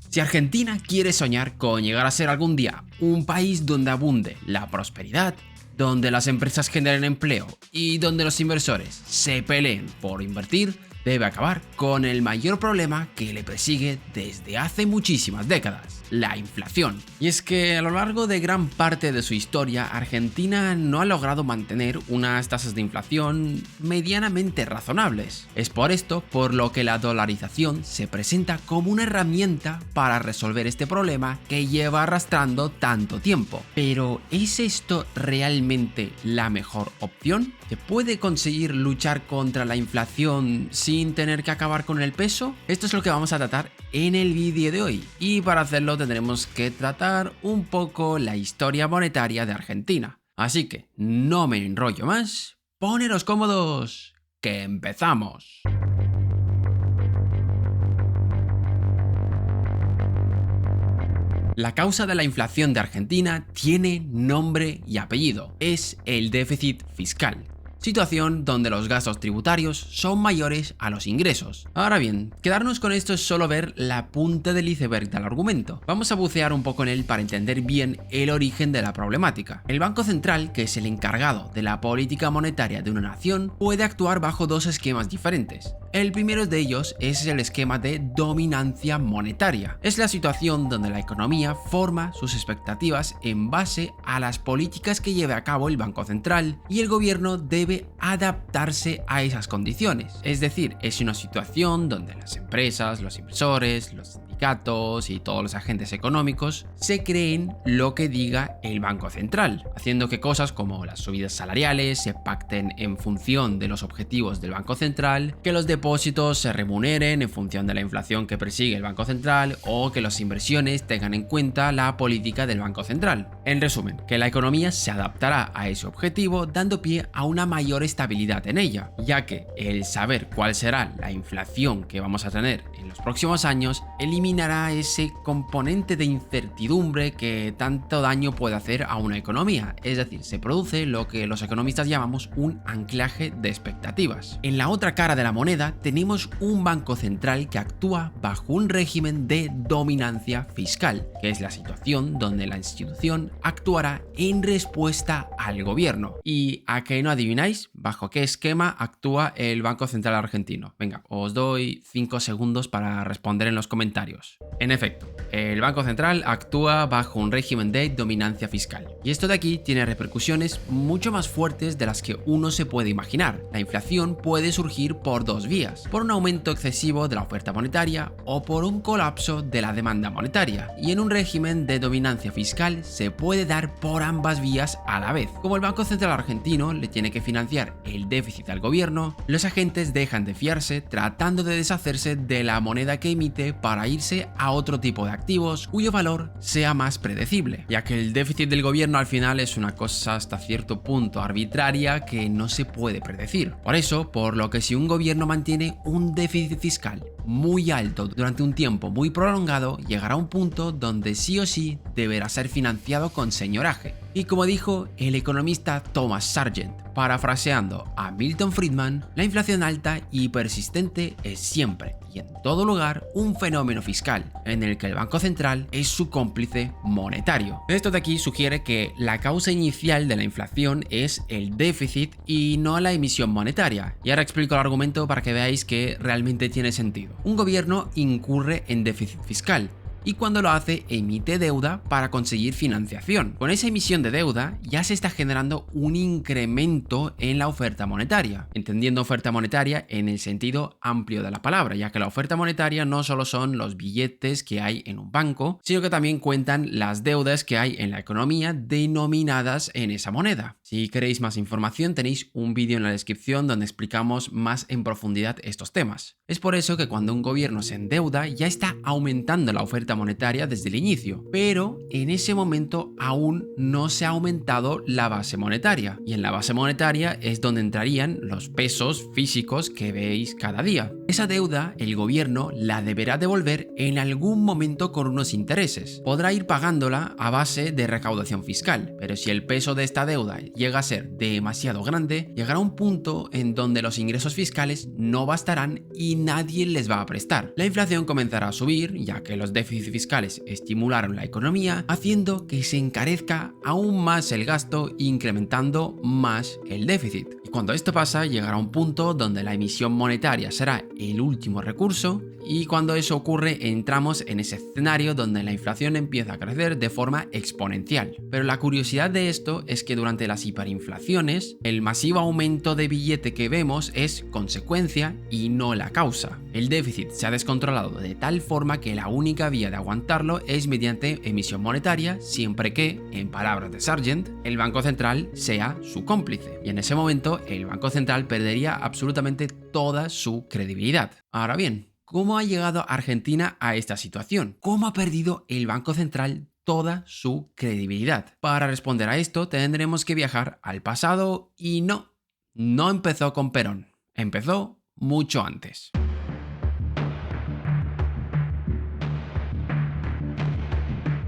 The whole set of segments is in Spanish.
Si Argentina quiere soñar con llegar a ser algún día un país donde abunde la prosperidad, donde las empresas generen empleo y donde los inversores se peleen por invertir, debe acabar con el mayor problema que le persigue desde hace muchísimas décadas, la inflación. Y es que a lo largo de gran parte de su historia, Argentina no ha logrado mantener unas tasas de inflación medianamente razonables. Es por esto por lo que la dolarización se presenta como una herramienta para resolver este problema que lleva arrastrando tanto tiempo. Pero ¿es esto realmente la mejor opción? ¿Se puede conseguir luchar contra la inflación sin tener que acabar con el peso? Esto es lo que vamos a tratar en el vídeo de hoy, y para hacerlo tendremos que tratar un poco la historia monetaria de Argentina. Así que no me enrollo más, poneros cómodos, que empezamos. La causa de la inflación de Argentina tiene nombre y apellido, es el déficit fiscal. Situación donde los gastos tributarios son mayores a los ingresos. Ahora bien, quedarnos con esto es solo ver la punta del iceberg del argumento. Vamos a bucear un poco en él para entender bien el origen de la problemática. El Banco Central, que es el encargado de la política monetaria de una nación, puede actuar bajo dos esquemas diferentes. El primero de ellos es el esquema de dominancia monetaria. Es la situación donde la economía forma sus expectativas en base a las políticas que lleve a cabo el Banco Central, y el gobierno debe adaptarse a esas condiciones. Es decir, es una situación donde las empresas, los inversores, los sindicatos y todos los agentes económicos se creen lo que diga el Banco Central, haciendo que cosas como las subidas salariales se pacten en función de los objetivos del Banco Central, que los depósitos se remuneren en función de la inflación que persigue el Banco Central, o que las inversiones tengan en cuenta la política del Banco Central. En resumen, que la economía se adaptará a ese objetivo, dando pie a una mayor estabilidad en ella, ya que el saber cuál será la inflación que vamos a tener en los próximos años eliminará ese componente de incertidumbre que tanto daño puede hacer a una economía. Es decir, se produce lo que los economistas llamamos un anclaje de expectativas. En la otra cara de la moneda tenemos un banco central que actúa bajo un régimen de dominancia fiscal, que es la situación donde la institución actuará en respuesta al gobierno. ¿Y a qué no adivináis bajo qué esquema actúa el Banco Central argentino? Venga, os doy 5 segundos para responder en los comentarios. En efecto, el Banco Central actúa bajo un régimen de dominancia fiscal. Y esto de aquí tiene repercusiones mucho más fuertes de las que uno se puede imaginar. La inflación puede surgir por dos vías: por un aumento excesivo de la oferta monetaria o por un colapso de la demanda monetaria. Y en un régimen de dominancia fiscal se puede dar por ambas vías a la vez. Como el Banco Central argentino le tiene que financiar el déficit al gobierno, los agentes dejan de fiarse tratando de deshacerse de la moneda que emite para irse a otro tipo de activos cuyo valor sea más predecible, ya que el déficit del gobierno al final es una cosa hasta cierto punto arbitraria que no se puede predecir. Por eso, por lo que si un gobierno mantiene un déficit fiscal muy alto durante un tiempo muy prolongado, llegará a un punto donde sí o sí deberá ser financiado con señoraje. Y como dijo el economista Thomas Sargent, parafraseando a Milton Friedman, la inflación alta y persistente es siempre y en todo lugar un fenómeno fiscal, en el que el Banco Central es su cómplice monetario. Esto de aquí sugiere que la causa inicial de la inflación es el déficit y no la emisión monetaria. Y ahora explico el argumento para que veáis que realmente tiene sentido. Un gobierno incurre en déficit fiscal, y cuando lo hace emite deuda para conseguir financiación. Con esa emisión de deuda ya se está generando un incremento en la oferta monetaria, entendiendo oferta monetaria en el sentido amplio de la palabra, ya que la oferta monetaria no solo son los billetes que hay en un banco, sino que también cuentan las deudas que hay en la economía denominadas en esa moneda. Si queréis más información tenéis un vídeo en la descripción donde explicamos más en profundidad estos temas. Es por eso que cuando un gobierno se endeuda ya está aumentando la oferta monetaria desde el inicio, pero en ese momento aún no se ha aumentado la base monetaria, y en la base monetaria es donde entrarían los pesos físicos que veis cada día. Esa deuda el gobierno la deberá devolver en algún momento con unos intereses. Podrá ir pagándola a base de recaudación fiscal, pero si el peso de esta deuda llega a ser demasiado grande, llegará un punto en donde los ingresos fiscales no bastarán y nadie les va a prestar. La inflación comenzará a subir, ya que los déficits déficits fiscales estimularon la economía, haciendo que se encarezca aún más el gasto, incrementando más el déficit. Y cuando esto pasa, llegará un punto donde la emisión monetaria será el último recurso, y cuando eso ocurre entramos en ese escenario donde la inflación empieza a crecer de forma exponencial. Pero la curiosidad de esto es que durante las hiperinflaciones, el masivo aumento de billete que vemos es consecuencia y no la causa. El déficit se ha descontrolado de tal forma que la única vía de aguantarlo es mediante emisión monetaria, siempre que, en palabras de Sargent, el Banco Central sea su cómplice. Y en ese momento, el Banco Central perdería absolutamente toda su credibilidad. Ahora bien, ¿cómo ha llegado Argentina a esta situación? ¿Cómo ha perdido el Banco Central toda su credibilidad? Para responder a esto tendremos que viajar al pasado y no empezó con Perón, empezó mucho antes.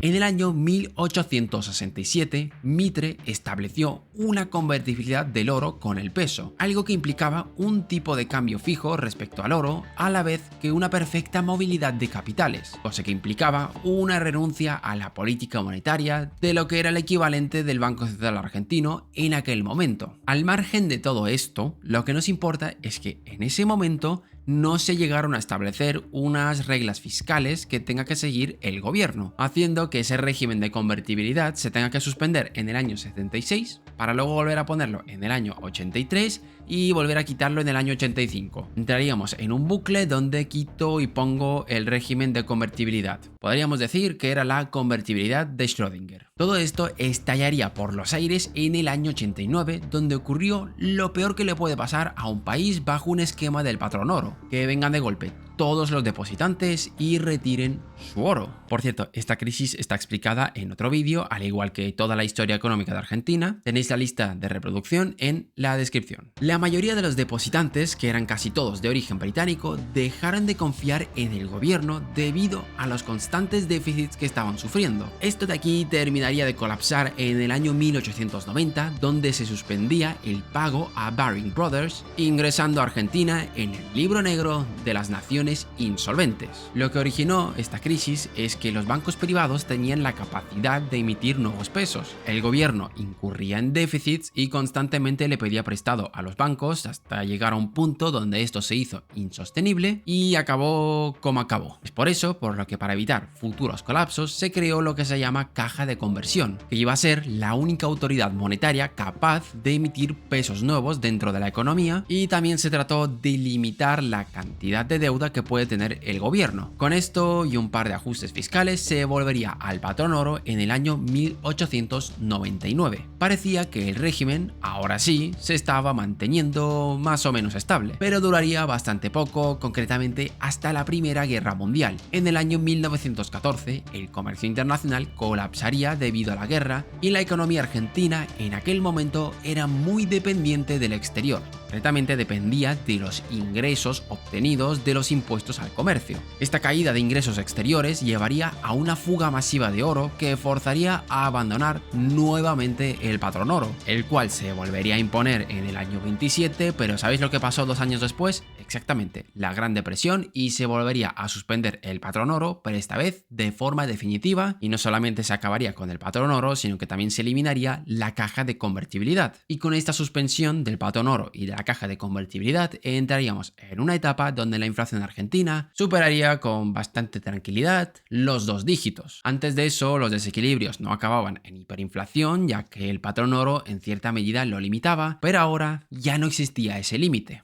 En el año 1867, Mitre estableció una convertibilidad del oro con el peso, algo que implicaba un tipo de cambio fijo respecto al oro, a la vez que una perfecta movilidad de capitales, cosa que implicaba una renuncia a la política monetaria de lo que era el equivalente del Banco Central argentino en aquel momento. Al margen de todo esto, lo que nos importa es que en ese momento no se llegaron a establecer unas reglas fiscales que tenga que seguir el gobierno, haciendo que ese régimen de convertibilidad se tenga que suspender en el año 76 para luego volver a ponerlo en el año 83 y volver a quitarlo en el año 85. Entraríamos en un bucle donde quito y pongo el régimen de convertibilidad. Podríamos decir que era la convertibilidad de Schrödinger. Todo esto estallaría por los aires en el año 89, donde ocurrió lo peor que le puede pasar a un país bajo un esquema del patrón oro, que vengan de golpe todos los depositantes y retiren su oro. Por cierto, esta crisis está explicada en otro vídeo, al igual que toda la historia económica de Argentina. Tenéis la lista de reproducción en la descripción. La mayoría de los depositantes, que eran casi todos de origen británico, dejaron de confiar en el gobierno debido a los constantes déficits que estaban sufriendo. Esto de aquí terminaría de colapsar en el año 1890, donde se suspendía el pago a Baring Brothers, ingresando a Argentina en el libro negro de las naciones insolventes. Lo que originó esta crisis es que los bancos privados tenían la capacidad de emitir nuevos pesos. El gobierno incurría en déficits y constantemente le pedía prestado a los bancos hasta llegar a un punto donde esto se hizo insostenible y acabó como acabó. Es por eso por lo que, para evitar futuros colapsos, se creó lo que se llama caja de conversión, que iba a ser la única autoridad monetaria capaz de emitir pesos nuevos dentro de la economía, y también se trató de limitar la cantidad de deuda que puede tener el gobierno. Con esto y un par de ajustes fiscales se volvería al patrón oro en el año 1899. Parecía que el régimen, ahora sí, se estaba manteniendo más o menos estable, pero duraría bastante poco, concretamente hasta la Primera Guerra Mundial. En el año 1914, el comercio internacional colapsaría debido a la guerra y la economía argentina en aquel momento era muy dependiente del exterior. Concretamente dependía de los ingresos obtenidos de los impuestos al comercio. Esta caída de ingresos exteriores llevaría a una fuga masiva de oro que forzaría a abandonar nuevamente el patrón oro, el cual se volvería a imponer en el año 27, pero ¿sabéis lo que pasó 2 años después? Exactamente, la Gran Depresión, y se volvería a suspender el patrón oro, pero esta vez de forma definitiva, y no solamente se acabaría con el patrón oro, sino que también se eliminaría la caja de convertibilidad. Y con esta suspensión del patrón oro y de la caja de convertibilidad entraríamos en una etapa donde la inflación argentina superaría con bastante tranquilidad los 2 dígitos. Antes de eso, los desequilibrios no acababan en hiperinflación, ya que el patrón oro en cierta medida lo limitaba, pero ahora ya no existía ese límite.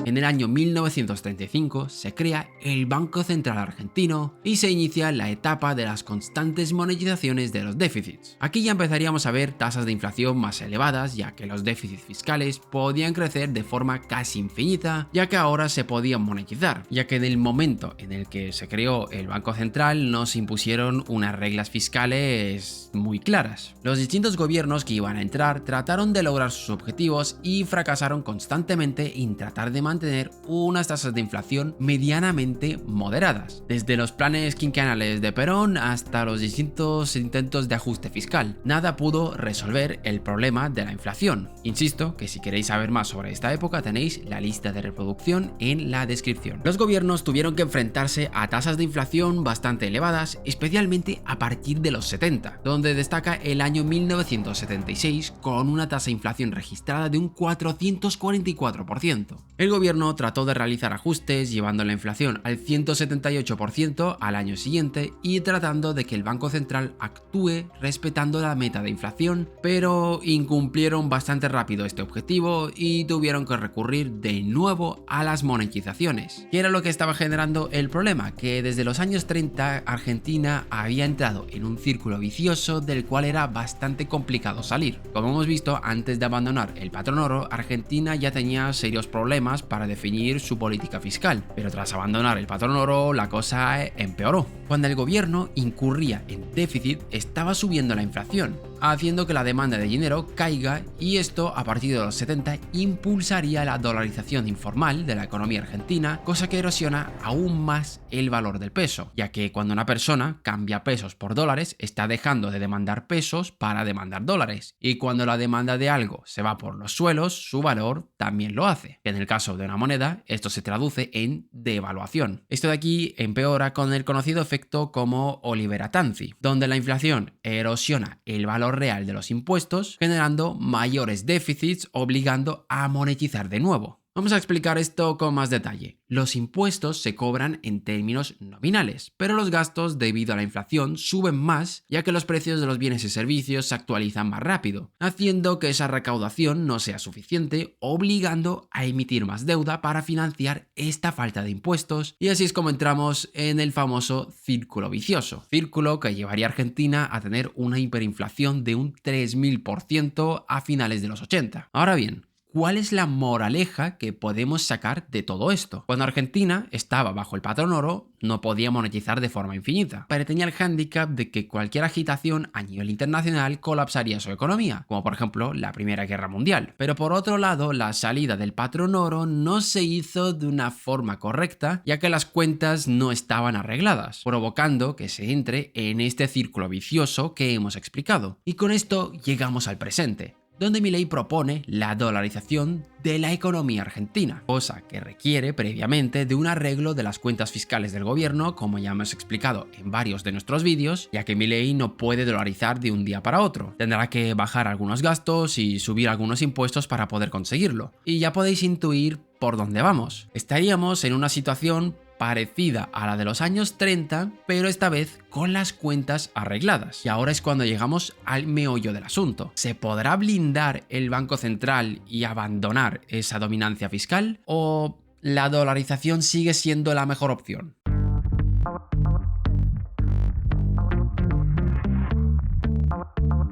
En el año 1935 se crea el Banco Central Argentino y se inicia la etapa de las constantes monetizaciones de los déficits. Aquí ya empezaríamos a ver tasas de inflación más elevadas, ya que los déficits fiscales podían crecer de forma casi infinita, ya que ahora se podían monetizar, ya que en el momento en el que se creó el Banco Central no se impusieron unas reglas fiscales muy claras. Los distintos gobiernos que iban a entrar trataron de lograr sus objetivos y fracasaron constantemente en tratar de mantener mantener unas tasas de inflación medianamente moderadas, desde los planes quinquenales de Perón hasta los distintos intentos de ajuste fiscal. Nada pudo resolver el problema de la inflación. Insisto que si queréis saber más sobre esta época tenéis la lista de reproducción en la descripción. Los gobiernos tuvieron que enfrentarse a tasas de inflación bastante elevadas, especialmente a partir de los 70, donde destaca el año 1976 con una tasa de inflación registrada de un 444%. El gobierno trató de realizar ajustes llevando la inflación al 178% al año siguiente y tratando de que el Banco Central actúe respetando la meta de inflación, pero incumplieron bastante rápido este objetivo y tuvieron que recurrir de nuevo a las monetizaciones. ¿Qué era lo que estaba generando el problema? Que desde los años 30 Argentina había entrado en un círculo vicioso del cual era bastante complicado salir. Como hemos visto, antes de abandonar el patrón oro, Argentina ya tenía serios problemas para definir su política fiscal, pero tras abandonar el patrón oro la cosa empeoró. Cuando el gobierno incurría en déficit, estaba subiendo la inflación, haciendo que la demanda de dinero caiga, y esto a partir de los 70 impulsaría la dolarización informal de la economía argentina, cosa que erosiona aún más el valor del peso, ya que cuando una persona cambia pesos por dólares está dejando de demandar pesos para demandar dólares, y cuando la demanda de algo se va por los suelos, su valor también lo hace. En el caso de una moneda, esto se traduce en devaluación. Esto de aquí empeora con el conocido efecto como Olivera-Tanzi, donde la inflación erosiona el valor real de los impuestos, generando mayores déficits, obligando a monetizar de nuevo. Vamos a explicar esto con más detalle. Los impuestos se cobran en términos nominales, pero los gastos debido a la inflación suben más, ya que los precios de los bienes y servicios se actualizan más rápido, haciendo que esa recaudación no sea suficiente, obligando a emitir más deuda para financiar esta falta de impuestos, y así es como entramos en el famoso círculo vicioso, círculo que llevaría a Argentina a tener una hiperinflación de un 3000% a finales de los 80. Ahora bien, ¿cuál es la moraleja que podemos sacar de todo esto? Cuando Argentina estaba bajo el patrón oro, no podía monetizar de forma infinita, pero tenía el hándicap de que cualquier agitación a nivel internacional colapsaría su economía, como por ejemplo la Primera Guerra Mundial. Pero por otro lado, la salida del patrón oro no se hizo de una forma correcta, ya que las cuentas no estaban arregladas, provocando que se entre en este círculo vicioso que hemos explicado. Y con esto llegamos al presente, donde Milei propone la dolarización de la economía argentina, cosa que requiere previamente de un arreglo de las cuentas fiscales del gobierno, como ya hemos explicado en varios de nuestros vídeos, ya que Milei no puede dolarizar de un día para otro. Tendrá que bajar algunos gastos y subir algunos impuestos para poder conseguirlo. Y ya podéis intuir por dónde vamos. Estaríamos en una situación parecida a la de los años 30, pero esta vez con las cuentas arregladas. Y ahora es cuando llegamos al meollo del asunto. ¿Se podrá blindar el Banco Central y abandonar esa dominancia fiscal? ¿O la dolarización sigue siendo la mejor opción?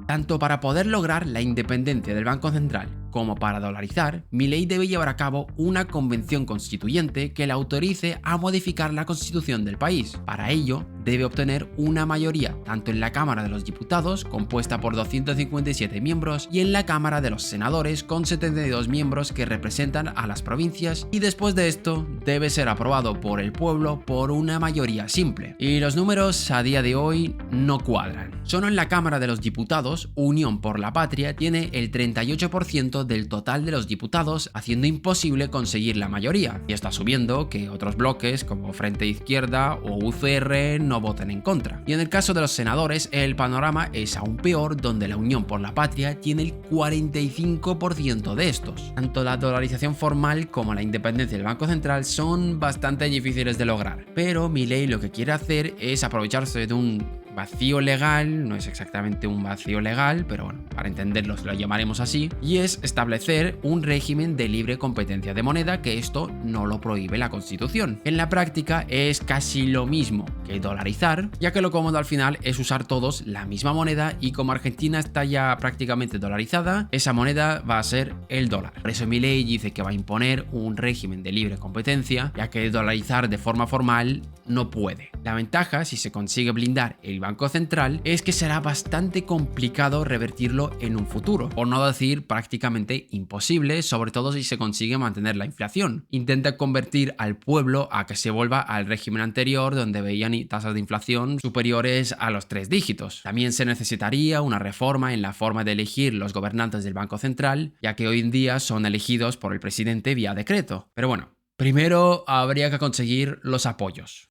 Tanto para poder lograr la independencia del Banco Central como para dolarizar, Milei debe llevar a cabo una convención constituyente que le autorice a modificar la constitución del país. Para ello, debe obtener una mayoría tanto en la Cámara de los Diputados, compuesta por 257 miembros, y en la Cámara de los Senadores, con 72 miembros que representan a las provincias, y después de esto debe ser aprobado por el pueblo por una mayoría simple. Y los números a día de hoy no cuadran. Solo en la Cámara de los Diputados, Unión por la Patria tiene el 38% del total de los diputados, haciendo imposible conseguir la mayoría, y está subiendo que otros bloques como Frente Izquierda o UCR no voten en contra. Y en el caso de los senadores, el panorama es aún peor, donde la Unión por la Patria tiene el 45% de estos. Tanto la dolarización formal como la independencia del Banco Central son bastante difíciles de lograr, pero Milei lo que quiere hacer es aprovecharse de un vacío legal, no es exactamente un vacío legal, pero bueno, para entenderlo lo llamaremos así, y es establecer un régimen de libre competencia de moneda, que esto no lo prohíbe la Constitución. En la práctica es casi lo mismo que dolarizar, ya que lo cómodo al final es usar todos la misma moneda, y como Argentina está ya prácticamente dolarizada, esa moneda va a ser el dólar. Por eso Milei dice que va a imponer un régimen de libre competencia, ya que dolarizar de forma formal no puede. La ventaja, si se consigue blindar el Banco Central, es que será bastante complicado revertirlo en un futuro, por no decir prácticamente imposible, sobre todo si se consigue mantener la inflación. Intenta convertir al pueblo a que se vuelva al régimen anterior, donde veían tasas de inflación superiores a los 3 dígitos. También se necesitaría una reforma en la forma de elegir los gobernantes del Banco Central, ya que hoy en día son elegidos por el presidente vía decreto. Pero bueno, primero habría que conseguir los apoyos.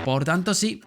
Por tanto, sí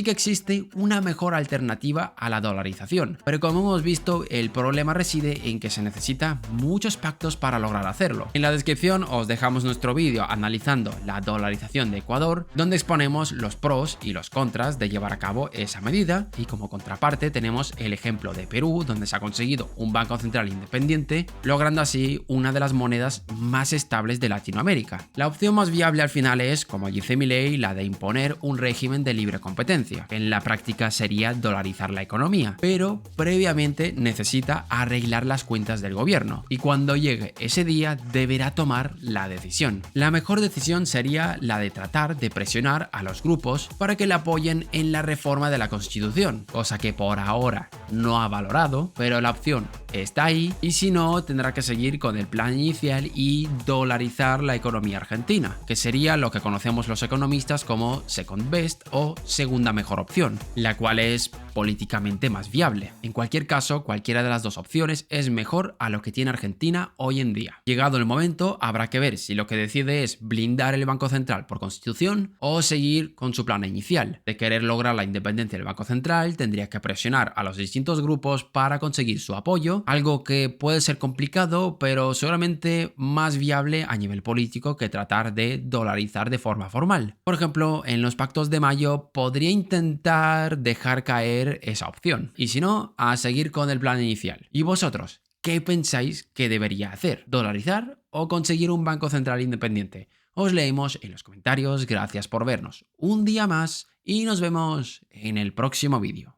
que existe una mejor alternativa a la dolarización, pero como hemos visto, el problema reside en que se necesita muchos pactos para lograr hacerlo. En la descripción os dejamos nuestro vídeo analizando la dolarización de Ecuador, donde exponemos los pros y los contras de llevar a cabo esa medida, y como contraparte tenemos el ejemplo de Perú, donde se ha conseguido un banco central independiente, logrando así una de las monedas más estables de Latinoamérica. La opción más viable al final es, como dice Milei, la de imponer un régimen de libre competencia, que en la práctica sería dolarizar la economía, pero previamente necesita arreglar las cuentas del gobierno, y cuando llegue ese día deberá tomar la decisión. La mejor decisión sería la de tratar de presionar a los grupos para que le apoyen en la reforma de la Constitución, cosa que por ahora no ha valorado, pero la opción está ahí, y si no, tendrá que seguir con el plan inicial y dolarizar la economía argentina, que sería lo que conocemos los economistas como second best o segunda mejor opción, la cual es políticamente más viable. En cualquier caso, cualquiera de las dos opciones es mejor a lo que tiene Argentina hoy en día. Llegado el momento, habrá que ver si lo que decide es blindar el Banco Central por Constitución o seguir con su plan inicial. De querer lograr la independencia del Banco Central, tendría que presionar a los distintos grupos para conseguir su apoyo, algo que puede ser complicado, pero seguramente más viable a nivel político que tratar de dolarizar de forma formal. Por ejemplo, en los pactos de mayo podría intentar dejar caer esa opción, y si no, a seguir con el plan inicial. ¿Y vosotros? ¿Qué pensáis que debería hacer? ¿Dolarizar o conseguir un banco central independiente? Os leemos en los comentarios, gracias por vernos un día más y nos vemos en el próximo vídeo.